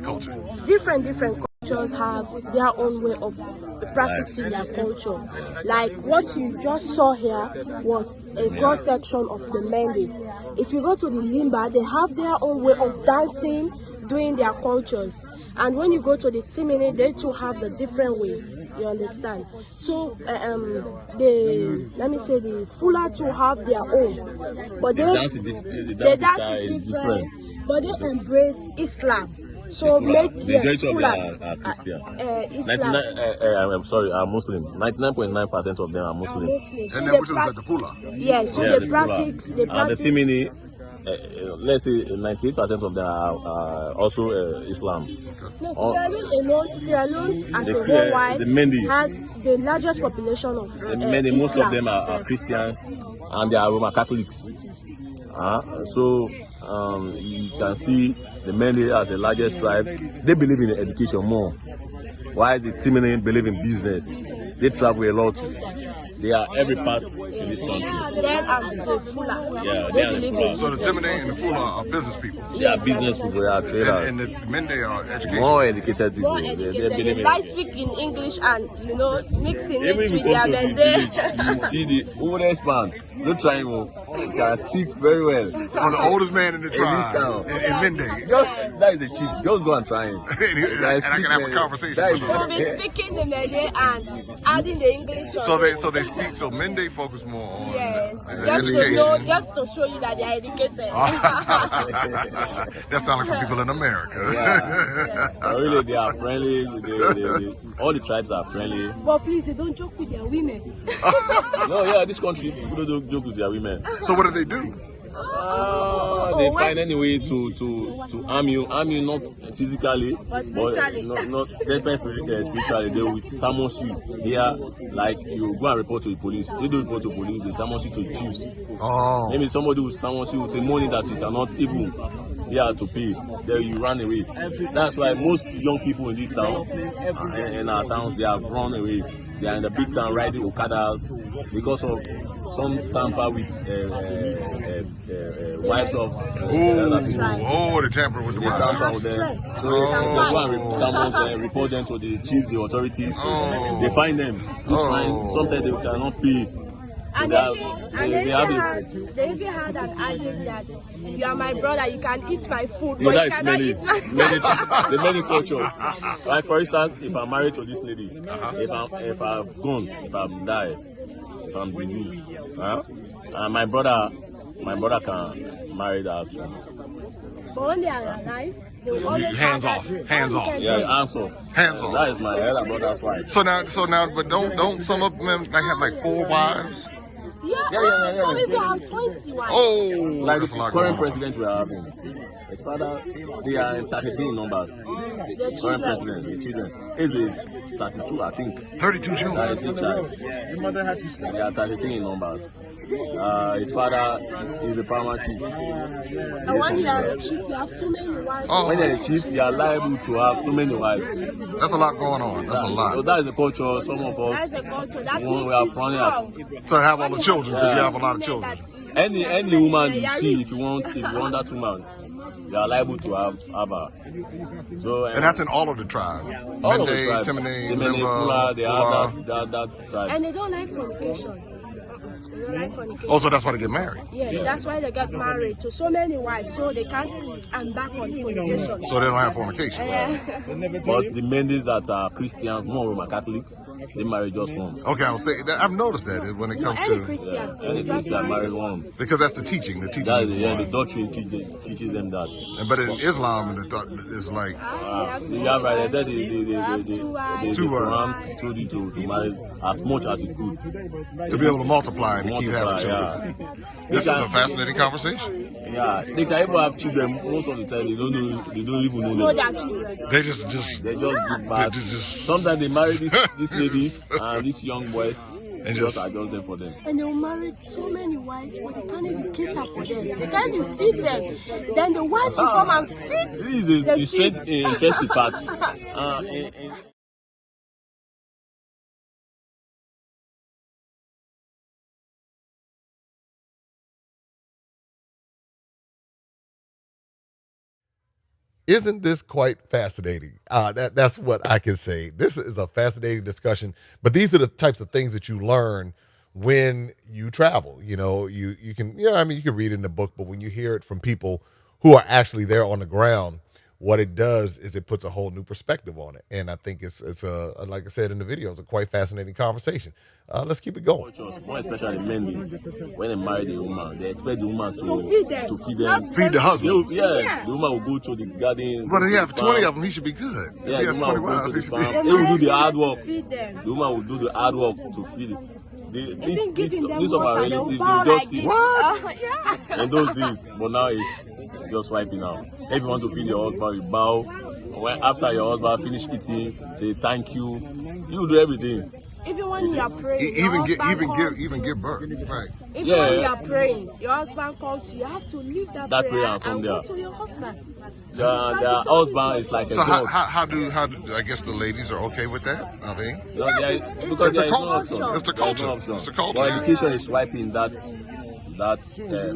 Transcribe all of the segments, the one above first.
culture. Different cultures have their own way of practicing their culture. Like what you just saw here was a cross section of the Mende. If you go to the Limba, they have their own way of dancing, doing their cultures. And when you go to the Timini, they too have the different way. You understand? So the Fula too have their own, but the dance is different. But they embrace Islam. So the majority of them are Christian. I'm sorry, are Muslim. 99.9% of them are Muslim. So and then which is the Fula? Yeah, so they practice. The Timini, let's say 98% of them are also Islam. No, Sierra Leone as a whole wide has the largest population of Islam. Most of them are Christians and they are Roman Catholics. So you can see the Mende as the largest tribe. They believe in education more. Why the Timini believe in business? They travel a lot. They are every part in this country. Them and the Fula. Yeah, they believe in. So the Timini and the Fula are business people. They are business people. They are traders. And the Mende are educated. More educated people. More educated. They like speak in English and mixing it with their Mende. You see the oldest man. Don't try him. He can speak very well. Oh, the oldest man in the tribe. In Mende. That is the chief. Just go and try him. and I can have a conversation with him. We'll be speaking the Mende and adding the English. So they speak. So Mende focus more on education. Just to show you that they are educated. That sounds like some people in America. Really, they are friendly. All the tribes are friendly. But please, they don't joke with their women. No, this country people don't joke with their women. So what do? They find any way to harm you not physically, but not spiritually. They will summon you here, like you go and report to the police. They don't report to police, they summon you to choose. Maybe somebody will summon you with a money that you cannot even be able to pay. Then you run away. That's why most young people in this town, in our towns, they have run away. They are in the big town riding Okadas because of some tamper with wives of they tamper with the wives. Tamper with them. So they go and summons them, report them to the chief, the authorities. They find them. This fine, sometimes they cannot pay. And they even had an adage that you are my brother, you can eat my food, but you cannot eat the many cultures. Like for instance, if I'm married to this lady, if I've gone, if I've died, if I'm diseased, and my brother can marry that too. But when they are alive, they will always hands off. Yeah, hands off. That is my elder brother's wife. So now, but don't some of them have like 4 wives? Yeah. Some people have 20 wives. Like the current president we are having. His father, they are in 33 numbers. The current president, the children. Is a 32, I think. 32 children. 33 child. They are 33 in numbers. His father is a paramount chief. And when you are a chief, you have so many wives. When you're a chief, you are liable to have so many wives. That's a lot going on. That's a lot. So that is the culture. Some of us, that's the culture. That we are frowning at. So have all the children because you have a lot of children. Any woman you see, if you want that woman, you are liable to have her. So and that's in all of the tribes. All of the tribes. Timini, Fula, they have that tribe. And they don't like fornication. Also, that's why they get married. Yes, that's why they get married to so many wives, so they can't embark on fornication. So they don't have fornication. But the Mendes that are Christians, more Roman Catholics, they marry just one. Okay, I've noticed that when it comes any Christian, any Christian marry one. Because that's the teaching. The teaching the doctrine teaches them that. But in Islam, it's like yeah, right. I said the Quran told you to marry as much as you could to be able to multiply and keep having children. Yeah. This is a fascinating conversation. Yeah, they can even have children. Most of the time, they don't even know their children. They just get bad. Sometimes they marry this lady and these young boys. And just adjust them for them. And they'll marry so many wives, but they can't even cater for them. They can't even feed them. Then the wives will come and feed this is a straight interesting part. Isn't this quite fascinating? That's what I can say. This is a fascinating discussion, but these are the types of things that you learn when you travel. You know, you can, I mean, you can read it in the book, but when you hear it from people who are actually there on the ground, what it does is it puts a whole new perspective on it. And I think it's like I said in the video, it's a quite fascinating conversation. Let's keep it going. More especially men, when they marry the woman, they expect the woman to feed them. Feed the husband. The woman will go to the garden. But if you have 20 of them, he should be good. Yeah, He the has woman 20 will go wives. to He the should be farm. They will do the hard work. The woman will do the hard work to feed it. These of our relatives, they just see in those days, but now it's just wiping out. If you want to feed your husband, you bow. When after your husband finish eating, say thank you. You do everything. Even when you are praying, Even give birth. Right. Even when you are praying, your husband calls you. You have to leave that prayer and come go there. to your husband. The husband is like a So dog. how do I guess the ladies are okay with that? Are they? Because It's the there is no culture. option. It's the There is culture. no option. It's the culture. But education is wiping that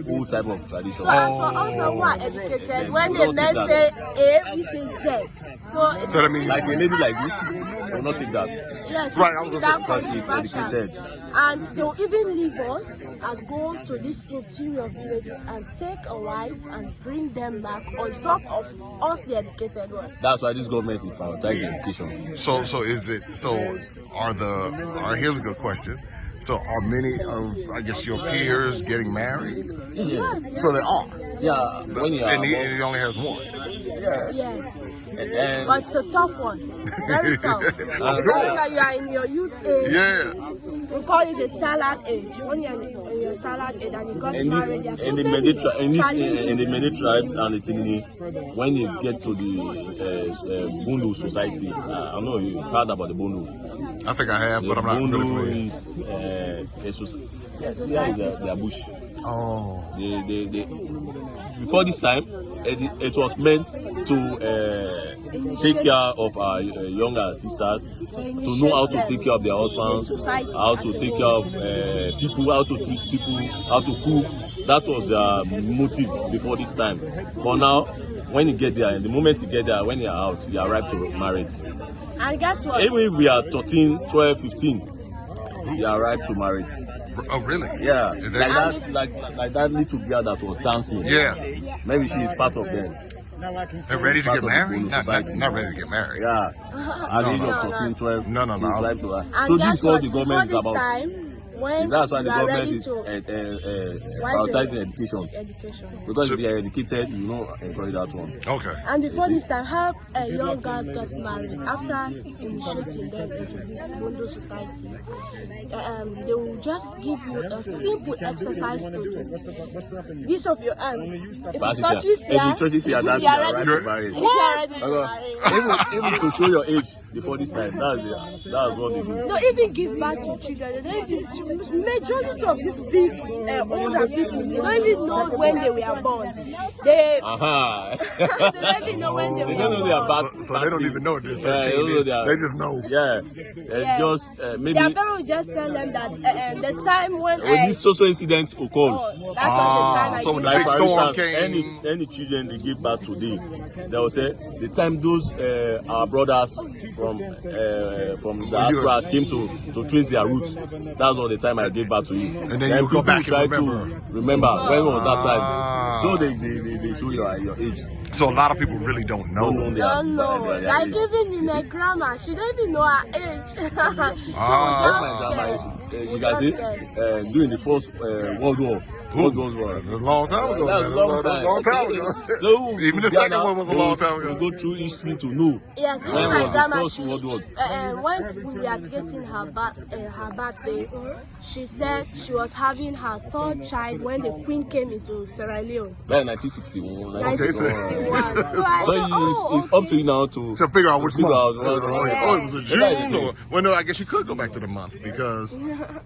old type of tradition. So as for us who are educated, when the men say A, we say Z. So that means Like a lady like this will not take that. yes, Right, I was without Because she's controversial. educated. And they'll even leave us and go to these interior villages and take a wife and bring them back on top of us, the educated ones. That's why this government is prioritizing education. So here's a good question. So are many of, I guess, your peers getting married? Yes, So they are. Yeah, when you are And he only has one. yes. and But it's a tough one. Very tough. Remember, you are in your youth age. Yeah. We call it the salad age. When you're in your salad age and you got in married, there are this so in the many many in challenges. the many tribes and the Tigni, when you get to the Bundu society, I know you've heard about the Bundu. I think I have, but I'm not really Bundu familiar. is a society. they are bush. Oh. They before this time, it was meant to take care of our younger sisters, to know how to take care of their husbands, how to take care of people, how to treat people, how to cook. That was their motive before this time. But now, when you get there, the moment you get there, when you are out, you are ripe to marry. And guess what? Even if we are 13, 12, 15, you are ripe to marry. Oh, really? Yeah, Is like that little girl that was dancing. Yeah. Maybe she is part of them. They're ready to Part get of the married? Bundu Not society. ready to get married. Yeah, at the age of 13, 12, No. she's ripe to her. And So guess this is what the Before government is this about. time, when That's why the you are government ready is to prioritizing education. education. Because if you are educated, you know encourage that one. Okay. And before this time, how young girls get married after initiating them into this Mundo society, they will just give you a simple exercise to do. This of your hand. If But you touch this if here, you touch this here, that's you are right ready to to marry. you are ready to marry. Even to show your age before this time, that's what they do. No, even give back to children. They don't even, majority of these big older people, they don't even know when they were born. They they don't even know when they They were don't know they are born. bad. So they don't even know they're 13. Yeah, they don't know they are- They just know. Yeah, just maybe Their parents will just tell them that the time when when these social incidents occur. oh, that was the time I so gave the Like big birth. for storm instance, came. any children they give birth today, they will say the time those our brothers from the diaspora came to trace their roots. That's all the time I gave birth to you. And then you go people back and try remember. to remember when was that time. Ah. So they show your age. So a lot of people really don't know. Don't know their, No, their like age. even in my grandma, she don't even know her age. Ah. My grandma is, you can see, during the first World War. World War. It was a long time ago. That's man. a long It was time. a long time ago. So, Even the second one was a long time We ago. go through history to know. Yes, even When my was the grandma, first she, World War? when we were getting her birthday, she said she was having her third child when the queen came into Sierra Leone. Like 1961. Okay, so- 1961. So I So thought, it's up to you now to To figure out which figure month. out what- Oh, it was a Yeah. June. Or, well, no, I guess you could go back to the month because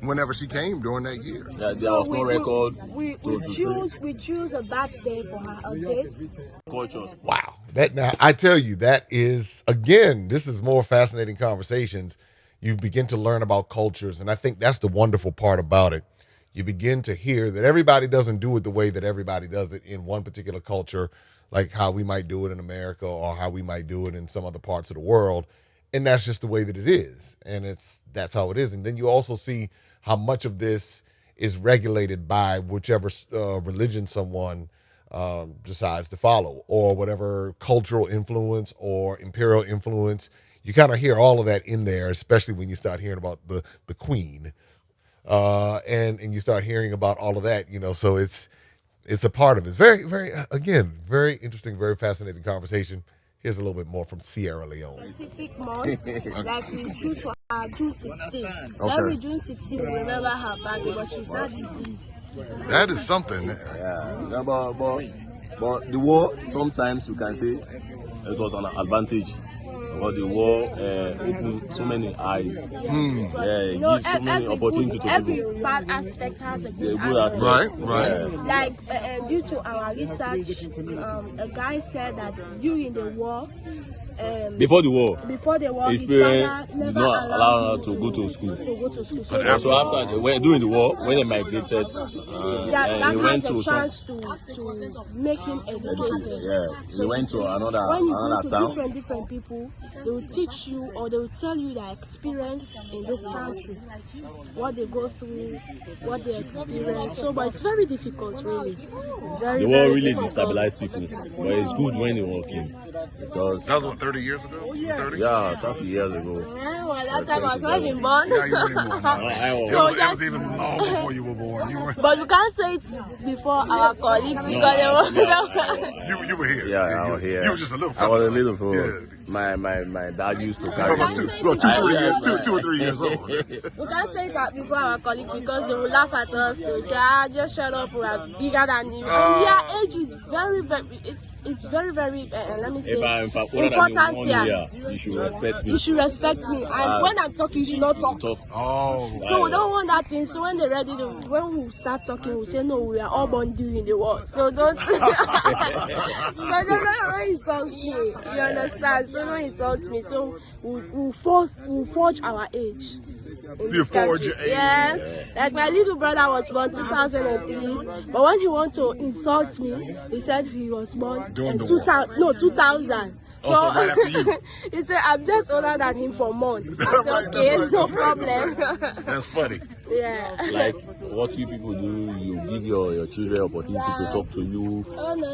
whenever she came during that year. there was no record We choose a birthday for her, a date. cultures. Wow. Now I tell you, that is, again, this is more fascinating conversations. You begin to learn about cultures, and I think that's the wonderful part about it. You begin to hear that everybody doesn't do it the way that everybody does it in one particular culture. like how we might do it in America or how we might do it in some other parts of the world. And that's just the way that it is. And that's how it is. And then you also see how much of this is regulated by whichever religion someone decides to follow, or whatever cultural influence or imperial influence. You kind of hear all of that in there, especially when you start hearing about the queen, and you start hearing about all of that, so it's a part of it. It's very, very, again, very interesting, very fascinating conversation. Here's a little bit more from Sierra Leone. Specific months, like we choose for her June 16. Okay. Every June 16, we remember her birthday, but she's not deceased. That is something. Yeah, but the war, sometimes you can say it was an advantage. But the war opened so many eyes. It gives so many opportunities to every people. Every bad aspect has a good aspect. Right. Like due to our research, a guy said that during the war, Before the war, his parents father did never not allow her to go to school. So after during the war, when they migrated, that he went has to a chance to make him educated. Yeah, he went to another When you go to town. different people, they will teach you or they will tell you their experience in this country, what they go through, what they experience. So, but it's very difficult, really. The war really destabilized people, but it's good when the war came, because That was what, 30 years ago? 30? yeah, 30 years ago. Yeah, well, that time I was not even born. Yeah, you weren't even born. I was. It was even long before you were born. You were. But we can't say it's before our colleagues because they were. You were here. Yeah, I was here. You were just a little. I was a little fool. Yeah. My dad used to carry About me. two or 3 years old. We can't say it before our colleagues because they will laugh at us. They will say, just shut up, we are bigger than you. And their age is it's very, very, let me say, If I'm important here. You should respect me. You should respect me. And when I'm talking, you should not talk. Oh. So we don't want that thing. So when they're ready to, when we start talking, we say, no, we are all born during the war. So don't, so don't insult me. You understand? So don't insult me. So we'll forge our age. You forge your age. Yeah. Like my little brother was born 2003, but when he wanted to insult me, he said he was born in 2000. So right after you. he said, I'm just older than him for months. I said, okay, no problem. That's funny. Yeah. Like what you people do, you give your children opportunity to talk to you,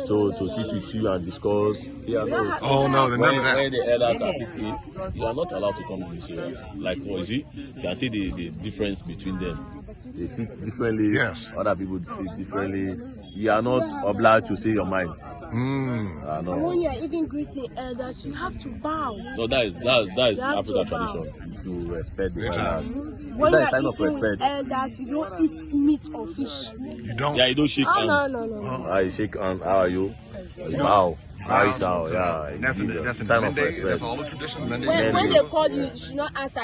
to sit with you and discuss. Yeah, no. Oh no, none of that. When the elders are sitting, you are not allowed to come in this area. Like what you can see the difference between them. They sit differently. Yes. Other people sit differently. You are not obliged to say your mind. When you're even greeting elders, you have to bow. No, that is African tradition. You should respect the elders. That is sign of respect. Elders, you don't eat meat or fish. You don't. Yeah, you don't shake hands. No. You shake hands. How are you? You bow. How is how? Yeah. That's a sign of Monday. respect. That's all the traditions. When they call you, you should not answer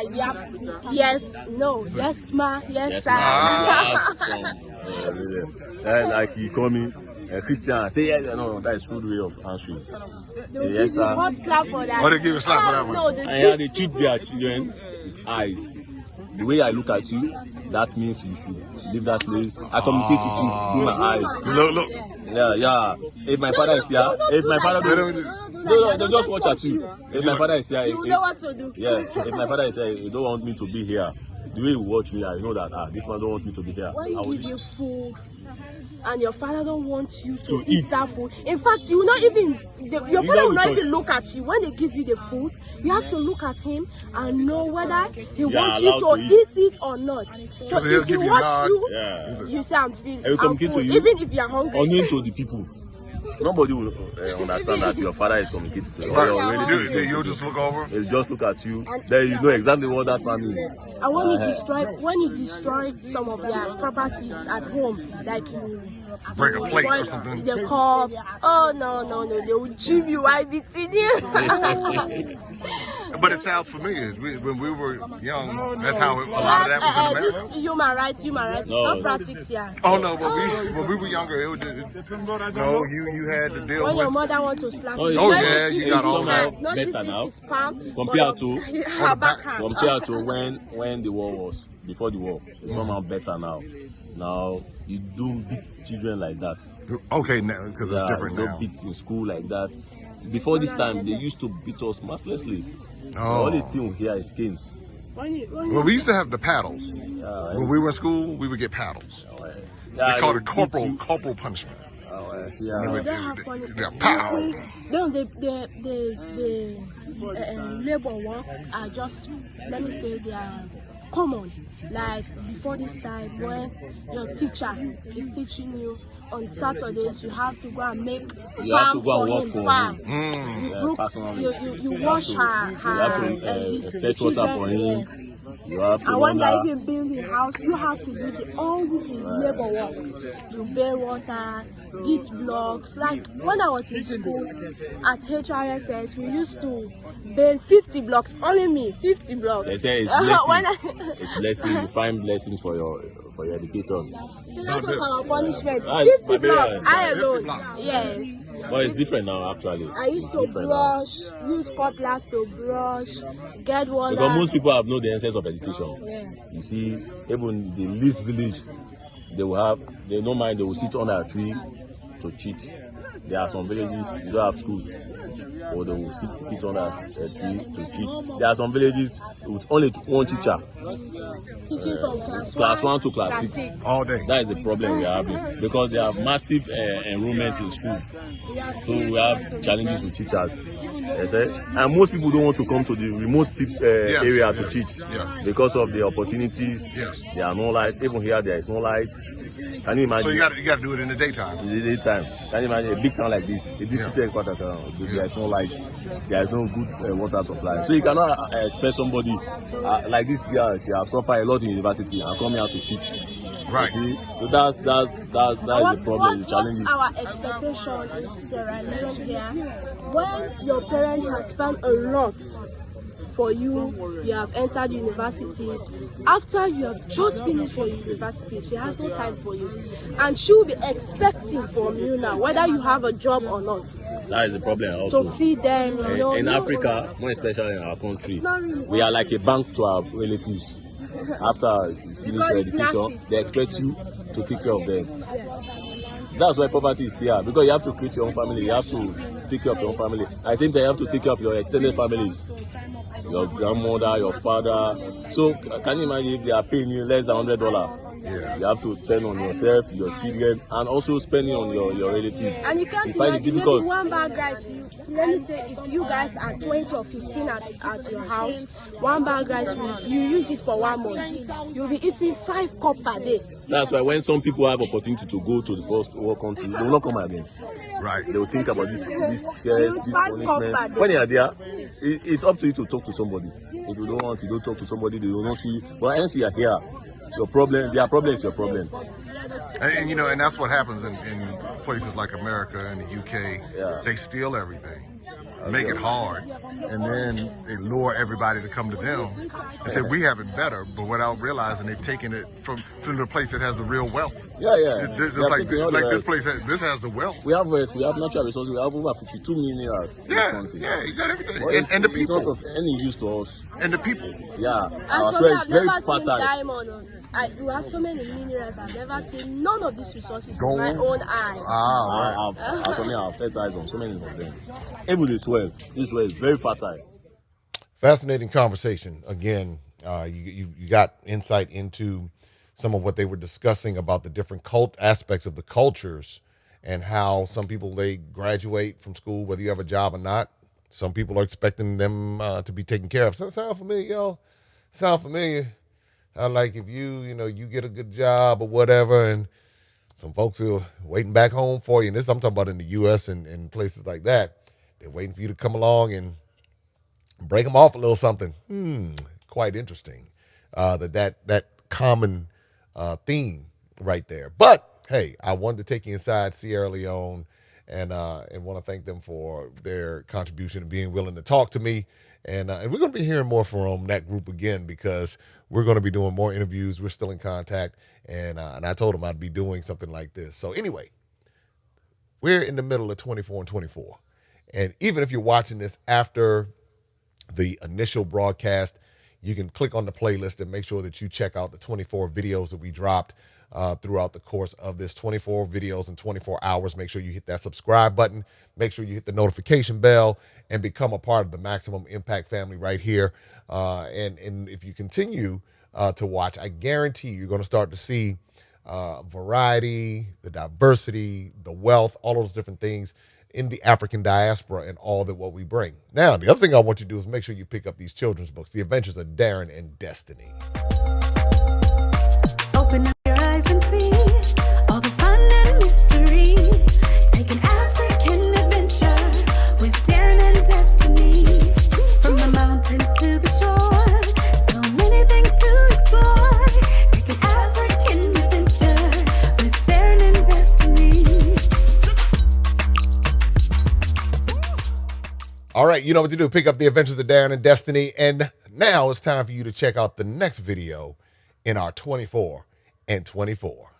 yes, no, yes, ma, yes, sir. Like you call me Christian, say yes, no, that is rude way of answering. Say yes, sir. What slap for that? Or they give you a slap for that one. No, And they treat their children with eyes. The way I look at you, that means you should leave that place. I communicate with you through my eyes. Look. Yeah. If my father is here, if my father no, they just watch at you. If my father is here, you know what to do. Yes. If my father is here, he don't want me to be here. The way you watch me, I know that this man don't want me to be here. When you give you food and your father don't want you to eat that food, in fact, you will not even, your father will not even look at you. When they give you the food, you have to look at him and know whether he wants you to eat it or not. So if he wants you say, I'm feeling, even if you're hungry. Unknown to the people. Nobody will understand that your father is communicating to you. You'll just look over. He'll just look at you. Then you know exactly what that man means. And when you destroy some of their properties at home, like you break a plate or something, the cups. Oh no, they will gym you while beating you. But it sounds familiar. When we were young, that's how a lot of that was in America. This human rights, it's not practice here. Oh no, but when we were younger, it was no. You had to deal when with. your mother wants to slap you. Oh yeah, you got all that. Better now. Palm, Compared to when the war was. before the war. It's somehow better now. Now you don't beat children like that. Okay, now because it's different you now. don't beat in school like that. Before this time, they used to beat us mercilessly. Oh. All the thing here is cane. Well, we used to have the paddles. When we were in school, we would get paddles. They called it corporal punishment. We don't have money. Pow. No, the labor works are just, let me say, they are common. Like before this time, when your teacher is teaching you on Saturdays, you have to go and make farm for him. You wash her. You have to fetch water for him. Yes. You have to. And when they're even building house, you have to do all the labor works. You bear water, beat blocks. Like when I was in school at HRSS, we used to build 50 blocks. Only me, 50 blocks. They say it's blessing. It's blessing. You find blessing for your education. So that was our punishment. Right, 50 blocks. I alone. Yes. But it's different now, actually. I used to brush, use cutlass to brush, get water. Because most people have no the essence of education. Yeah. You see, even the least village, they don't mind, they will sit under a tree to cheat. There are some villages, they don't have schools, or they will sit under a tree to cheat. There are some villages with only one teacher. Teaching from class 1 to class 6 all day. That is the problem we are having, because they have massive enrollment in school. So we have challenges with teachers. And most people don't want to come to the remote area to teach because of the opportunities. There are no lights. Even here, there is no lights. Can you imagine? So you got to do it in the daytime. In the daytime. Can you imagine a big town like this? A district headquarters town, there is no light. There is no good water supply. So you cannot expect somebody like this girl. She has suffered a lot in university and come here to teach. Right. You see, so that's the problem. The challenge is our expectation in Sierra Leone here. When your parents have spent a lot for you, you have entered university. After you have just finished your university, she has no time for you, and she will be expecting from you now, whether you have a job or not. That is the problem also. To feed them. In Africa, more especially in our country, really we are like a bank to our relatives. After you finish your education, they expect you to take care of them. That's why poverty is here, because you have to create your own family, you have to take care of your own family. At the same time, you have to take care of your extended families, your grandmother, your father. So can you imagine if they are paying you less than $100? You have to spend on yourself, your children, and also spending on your relatives. And you can't find it difficult. Maybe one bag rice, let me say, if you guys are 20 or 15 at your house, one bag rice, you use it for 1 month. You'll be eating 5 cups per day. That's why when some people have opportunity to go to the first world country, they will not come again. Right. They will think about this punishment. When you are there, it's up to you to talk to somebody. If you don't want to, don't talk to somebody, they will not see. But once you are here, their problem is your problem. And and that's what happens in places like America and the UK. They steal everything, make it hard, and then they lure everybody to come to them and say we have it better, but without realizing they've taken it from the place that has the real wealth. It's like this place has the wealth. We have natural resources. We have over 52 minerals in the country. Yeah, you got everything. And the people. It's not of any use to us. And the people. Yeah. Our soil is very fertile. You have so many minerals. I've never seen none of these resources with my own eye. I've set eyes on so many of them. Even this soil is very fertile. Fascinating conversation. Again, you got insight into some of what they were discussing about the different aspects of the cultures and how some people, they graduate from school, whether you have a job or not. Some people are expecting them to be taken care of. Sound familiar, y'all? Sound familiar? Like if you get a good job or whatever, and some folks are waiting back home for you. And this I'm talking about in the U.S. and places like that. They're waiting for you to come along and break them off a little something. Quite interesting. That common theme right there. But hey, I wanted to take you inside Sierra Leone and want to thank them for their contribution and being willing to talk to me. And we're going to be hearing more from that group again, because we're going to be doing more interviews. We're still in contact, and I told them I'd be doing something like this. So anyway, we're in the middle of 24 and 24. And even if you're watching this after the initial broadcast, you can click on the playlist and make sure that you check out the 24 videos that we dropped throughout the course of this 24 videos in 24 hours. Make sure you hit that subscribe button. Make sure you hit the notification bell and become a part of the Maximum Impact family right here. And if you continue to watch, I guarantee you're going to start to see variety, the diversity, the wealth, all those different things in the African diaspora and all that what we bring. Now, the other thing I want you to do is make sure you pick up these children's books, The Adventures of Darren and Destiny. Open up your eyes and see all the fun and mystery. Take an African adventure with Darren and Destiny. From the mountains to the shore, so many things to explore. Take an African adventure with Darren and Destiny. All right, you know what to do. Pick up The Adventures of Darren and Destiny. And now it's time for you to check out the next video in our 24 and 24.